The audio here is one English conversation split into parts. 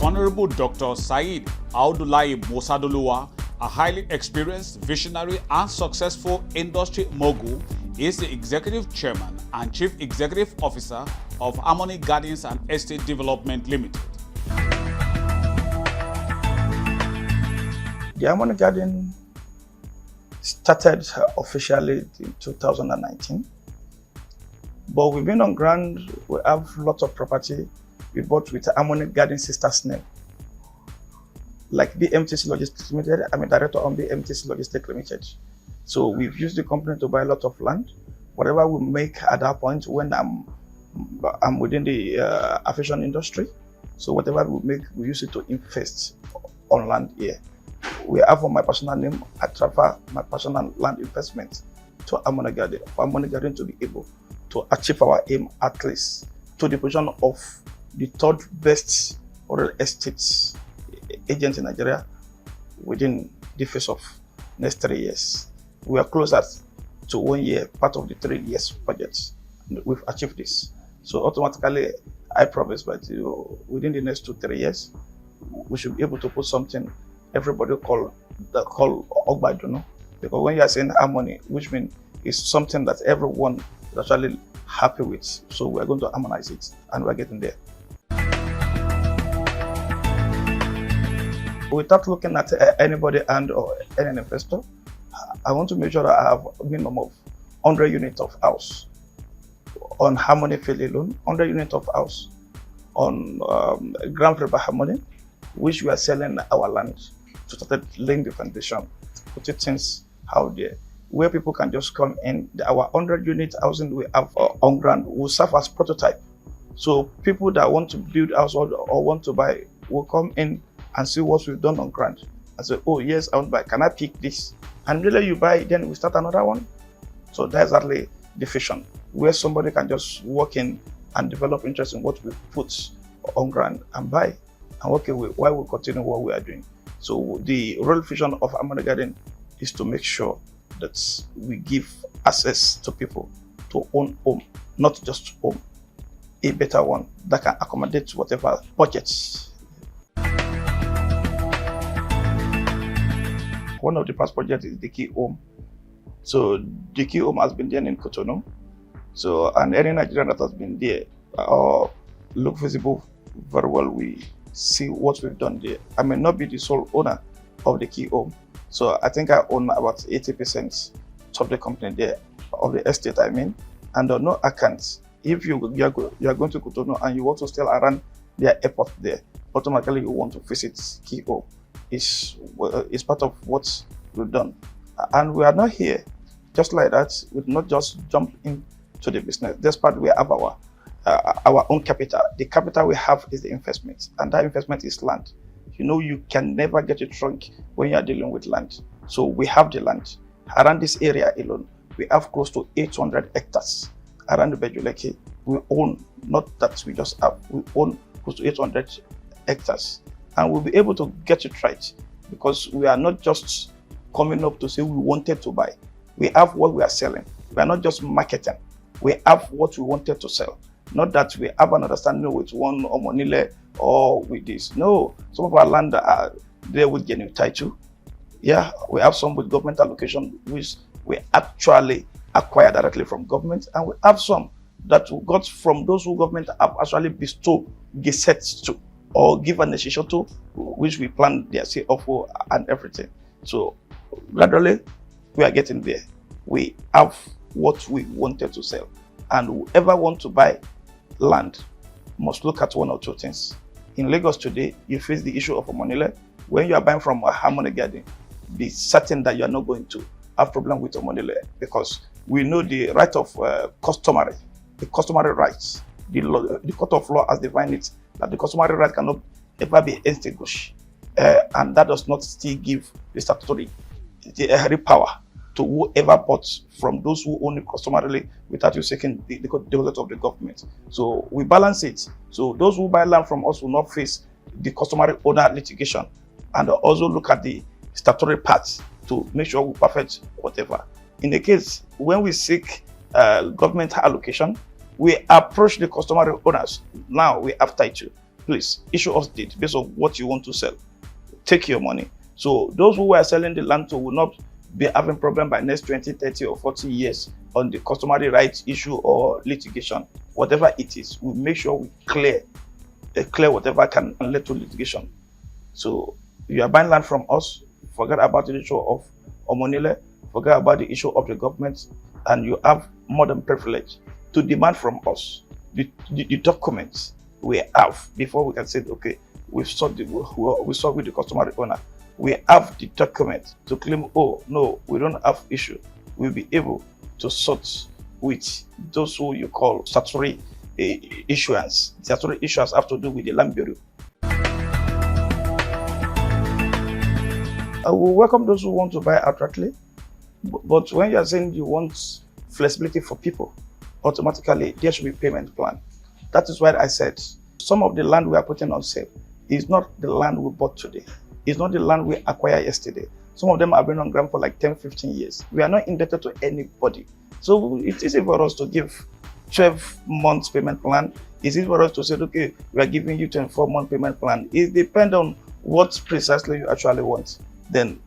Honorable Dr. Said Audulai Mosadoluwa, a highly experienced, visionary, and successful industry mogul, is the Executive Chairman and Chief Executive Officer of Harmony Gardens and Estate Development Limited. The Harmony Garden started officially in 2019, but we've been on ground. We have lots of property we bought with Harmony Garden Sisters name. Like BMTC Logistics Limited, I'm a director on BMTC Logistics Limited. So we've used the company to buy a lot of land. Whatever we make at that point when I'm within the aviation industry, so whatever we make, we use it to invest on land here. We have on my personal name, I transfer my personal land investment to Harmony Garden, for Harmony Garden to be able to achieve our aim at least to the position of the third best real estate agent in Nigeria within the phase of next 3 years. We are closer to 1 year, part of the 3 years budget, and we've achieved this. So automatically, I promise that within the next 2-3 years, we should be able to put something everybody call Ogbaduno. Because when you are saying harmony, which means it's something that everyone is actually happy with. So we are going to harmonize it, and we're getting there. Without looking at anybody or any investor, I want to make sure that I have a minimum of 100 units of house on Harmony Field alone, 100 units of house on Grand River Harmony, which we are selling our land to start laying the foundation, putting things out there where people can just come in. Our 100 unit housing we have on ground will serve as prototype. So people that want to build house or want to buy will come in and see what we've done on ground and say, oh yes, I want to buy, can I pick this? And really you buy, then we start another one. So that's exactly the vision, where somebody can just walk in and develop interest in what we put on ground and buy, and work away while we continue what we are doing. So the real vision of Harmony Garden is to make sure that we give access to people to own home, not just home, a better one that can accommodate whatever budgets. One of the past projects is the Key Home. So the Key Home has been there in Cotonou. So, and any Nigerian that has been there look visible very well, we see what we've done there. I may not be the sole owner of the Key Home. So I think I own about 80% of the company there, of the estate I mean, and on no account. If you are going to Cotonou and you want to stay around their airport there, automatically you want to visit Key Home. It's part of what we've done. And we are not here just like that. We do not just jump into the business. This part we have our own capital. The capital we have is the investment, and that investment is land. You can never get it wrong when you are dealing with land. So we have the land. Around this area alone, we have close to 800 hectares. Around the Bejuleke, we own, not that we just have, we own close to 800 hectares. And we'll be able to get it right, because we are not just coming up to say we wanted to buy. We have what we are selling. We are not just marketing. We have what we wanted to sell. Not that we have an understanding with one or Monile or with this. No, some of our land are there with genuine title. Yeah, we have some with government allocation, which we actually acquire directly from government, and we have some that we got from those who government have actually bestowed gazettes to, or give an initiation to, which we plan their say offer and everything. So gradually we are getting there. We have what we wanted to sell, and whoever want to buy land must look at one or two things. In Lagos today, you face the issue of a Omonile. When you are buying from a Harmony Garden, be certain that you are not going to have problem with Omonile, because we know the right of customary rights. The court of law has defined it that the customary right cannot ever be extinguished, and that does not still give the statutory power to whoever bought from those who own it customarily without you seeking the consent of the government. So we balance it. So those who buy land from us will not face the customary owner litigation, and also look at the statutory parts to make sure we perfect whatever. In the case when we seek government allocation, we approach the customary owners. Now we have title. please issue us deed based on what you want to sell. Take your money. So those who are selling the land to will not be having problem by next 20, 30 or 40 years on the customary rights issue or litigation. Whatever it is, we make sure we clear whatever can lead to litigation. So you are buying land from us, forget about the issue of Omonile, forget about the issue of the government, and you have more than privilege to demand from us the documents we have before we can say, okay, we saw with the customary owner. We have the document to claim, oh no, we don't have issue. We'll be able to sort with those who you call statutory issuance. Statutory issuance have to do with the Land Bureau. I will welcome those who want to buy outrightly, but when you are saying you want flexibility for people, automatically there should be payment plan. That is why I said some of the land we are putting on sale is not the land we bought today. It's not the land we acquired yesterday. Some of them have been on ground for like 10, 15 years. We are not indebted to anybody. So it's easy for us to give 12 months payment plan. It's easy for us to say, okay, we are giving you 24-month payment plan. It depends on what precisely you actually want. Then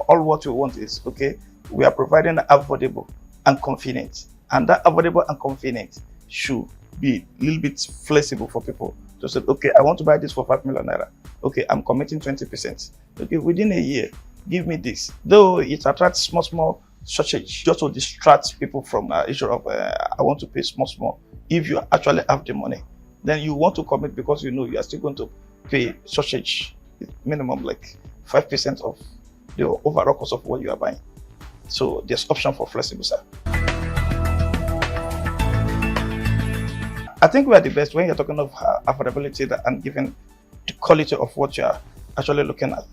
all what we want is, okay, we are providing affordable and convenient. And that affordable and convenient should be a little bit flexible for people to say, okay, I want to buy this for 5 million naira. Okay, I'm committing 20%. Okay, within a year, give me this. Though it attracts small shortage just to distract people from issue of I want to pay small. If you actually have the money, then you want to commit because you know you are still going to pay shortage minimum like 5% of the overall cost of what you are buying. So there's option for flexible, sir. I think we are the best when you're talking of affordability and giving the quality of what you're actually looking at.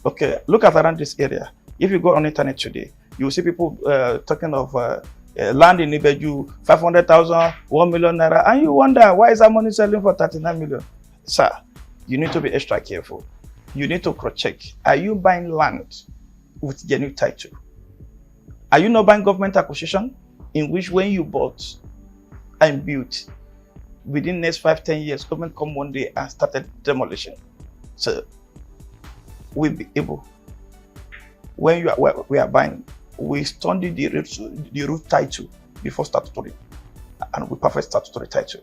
Okay, look at around this area. If you go on internet today, you will see people talking of land in Ibeju, 500,000, 1 million naira, and you wonder why is that money selling for 39 million? Sir, you need to be extra careful. You need to cross-check. Are you buying land with genuine title? Are you not buying government acquisition in which when you bought and built, within the next 5, 10 years, government come one day and started demolition? So we'll be able, when we are buying, we study the root title before statutory, and we perfect statutory title.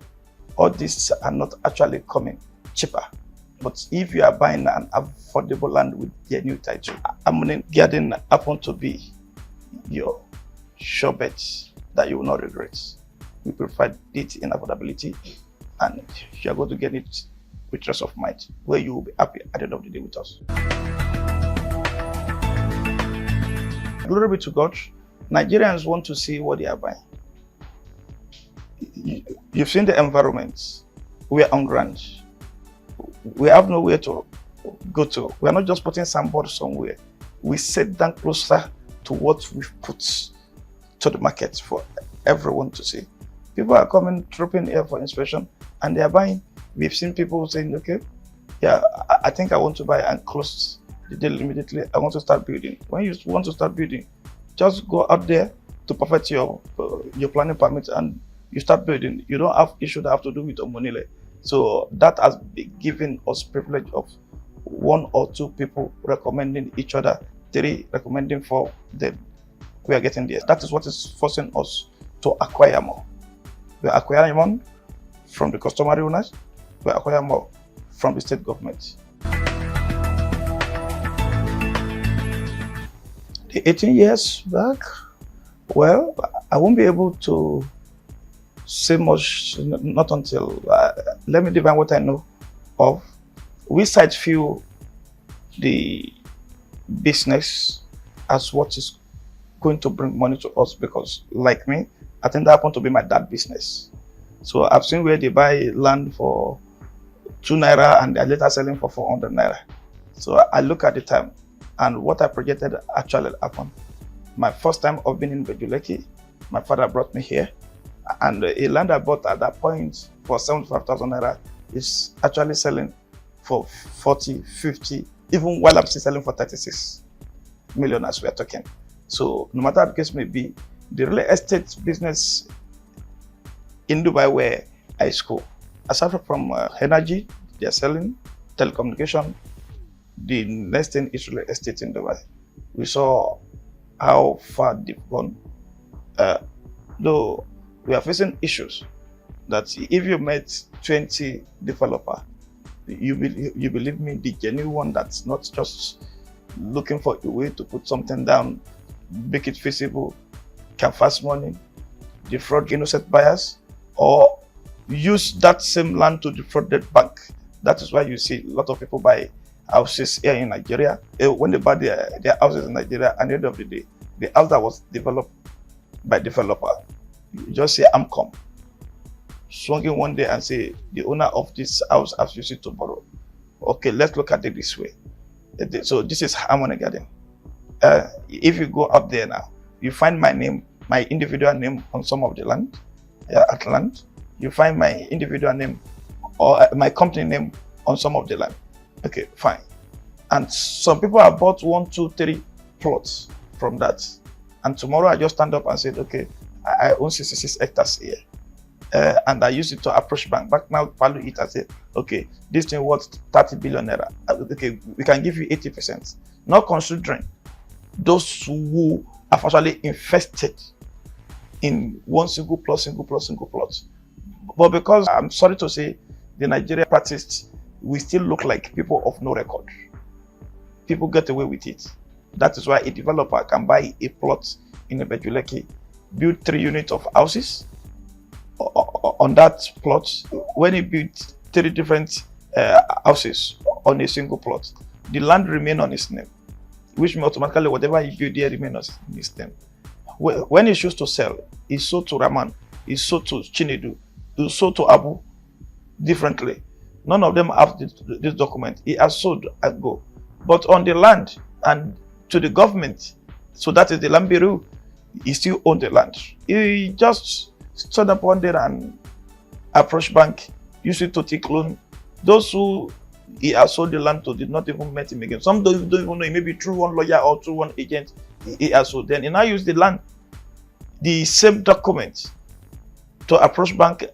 All these are not actually coming cheaper. But if you are buying an affordable land with their new title, Harmony Garden happen to be your sure bet that you will not regret. We provide it in affordability, and you are going to get it with rest of mind, where you will be happy at the end of the day with us. Glory be to God. Nigerians want to see what they are buying. You've seen the environment. We are on ground. We have nowhere to go to. We are not just putting some board somewhere. We sit down closer to what we've put to the market for everyone to see. People are coming, dropping here for inspection, and they are buying. We've seen people saying, okay, yeah, I think I want to buy, and close the deal immediately. I want to start building. When you want to start building, just go out there to perfect your planning permit and you start building. You don't have issue that have to do with Omonile. So that has been given us privilege of 1 or 2 people recommending each other, 3 recommending 4, then we are getting there. That is what is forcing us to acquire more. We are acquiring more from the customary owners, we acquire more from the state government. The 18 years back, well, I won't be able to say much, not until, let me define what I know of. We side view the business as what is going to bring money to us, because like me, I think that happened to be my dad's business. So I've seen where they buy land for 2 naira and they're later selling for 400 naira. So I look at the time and what I projected actually happened. My first time of being in Bejuleki, my father brought me here, and a land I bought at that point for 75,000 naira is actually selling for 40, 50, even while I'm still selling for 36 million as we are talking. So no matter how the case may be, the real estate business in Dubai where I school, aside from energy, They are selling telecommunication. The next thing is real estate in Dubai. We saw how far they've gone. Though we are facing issues that if you met 20 developer, you believe me, the genuine one that's not just looking for a way to put something down, make it feasible, can fast money, defraud innocent buyers, or use that same land to defraud the bank. That is why you see a lot of people buy houses here in Nigeria. When they buy their houses in Nigeria, at the end of the day, the house that was developed by developer, you just say Amcom, swung in one day and say the owner of this house has used it to borrow. Okay, let's look at it this way. So this is Harmony Garden. If you go up there now, you find my name, my individual name on some of the land, at land. You find my individual name or my company name on some of the land. Okay, fine. And some people have bought 1, 2, 3 plots from that. And tomorrow I just stand up and said, okay, I own 66 hectares here. And I used it to approach bank. Back now value it and say, okay, this thing worth 30 billion naira. Okay, we can give you 80%. Not considering those who have actually invested in one single plot. But because I'm sorry to say, the Nigeria practiced, we still look like people of no record. People get away with it. That is why a developer can buy a plot in Ebejuleki, build 3 units of houses on that plot. When he built 3 different houses on a single plot, the land remain on his name, which means automatically whatever he built there remain on his name. When he chooses to sell, he sold to Raman, he sold to Chinedu, he sold to Abu differently. None of them have this document. He has sold and go. But on the land and to the government, so that is the land bureau, he still owns the land. He just stood up one day and approached bank, used it to take loan. Those who he has sold the land to did not even meet him again. Some don't even know, maybe through one lawyer or through one agent he has sold. Then he now used the land, the same document, to approach bank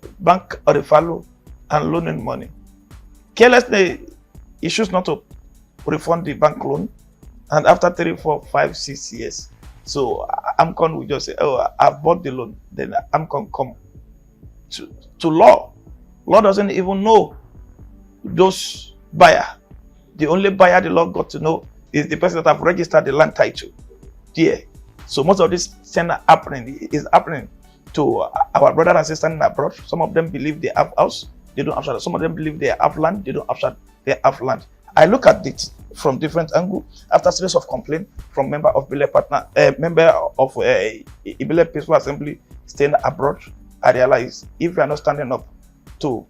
or follow and loaning money. Carelessly, he chooses not to refund the bank loan, and after 3, 4, 5, 6 years, so Amcon will just say, oh, I've bought the loan. Then Amcon come to law. Law doesn't even know those buyer. The only buyer the law got to know is the person that have registered the land title there. So most of this thing is happening to our brother and sister in abroad. Some of them believe they have house, they don't have. Some of them believe they have land, they don't have. They have land. I look at it from different angle. After a series of complaints from member of Ibile Peaceful Assembly staying abroad, I realize if we are not standing up to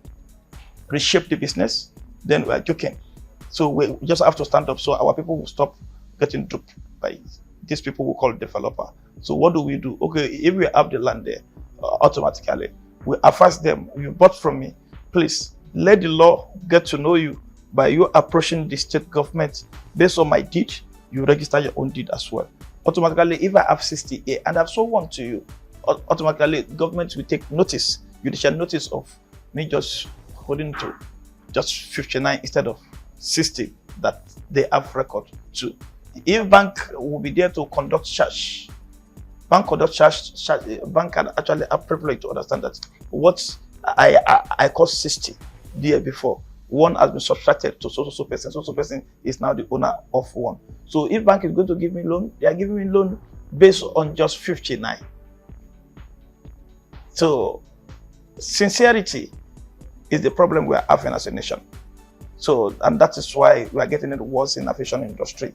reshape the business, then we are joking. So we just have to stand up so our people will stop getting duped by these people who call developer. So what do? Okay, if we have the land there, automatically we advise them, you bought from me, please let the law get to know you by you approaching the state government. Based on my deed, you register your own deed as well. Automatically, if I have 60A and I've sold one to you, automatically government will take notice, judicial notice of me just holding to just 59 instead of 60 that they have record to. If bank will be there to conduct charge, bank can actually have privilege to understand that what I cost 60 the year before, one has been subtracted to so person is now the owner of one. So if bank is going to give me loan, they are giving me loan based on just 59. So sincerity is the problem we are having as a nation. So, and that is why we are getting it worse in the aviation industry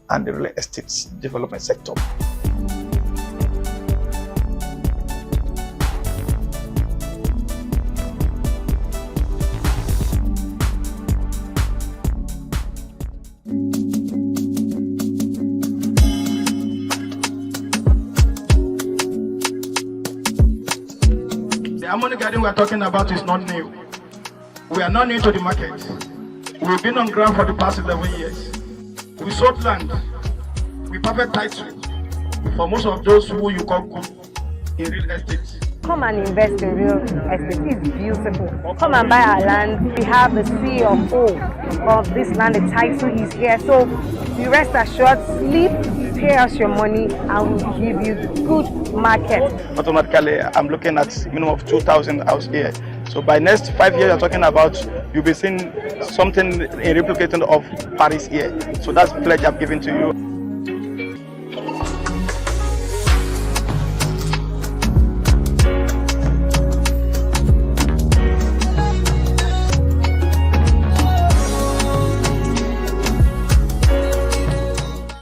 and the real estate development sector. The Harmony Garden we are talking about is not new. We are not new to the market. We've been on ground for the past 11 years. We sold land with perfect title for most of those who you call good in real estate. come and invest in real estate. It's beautiful. Come and buy our land. We have the CFO of this land. The title is here. So you rest assured, sleep, pay us your money, and we'll give you good market. Automatically, I'm looking at minimum of 2,000 house here. So by next 5 years, I'm talking about you'll be seeing something a replicating of Paris here. So that's the pledge I'm giving to you.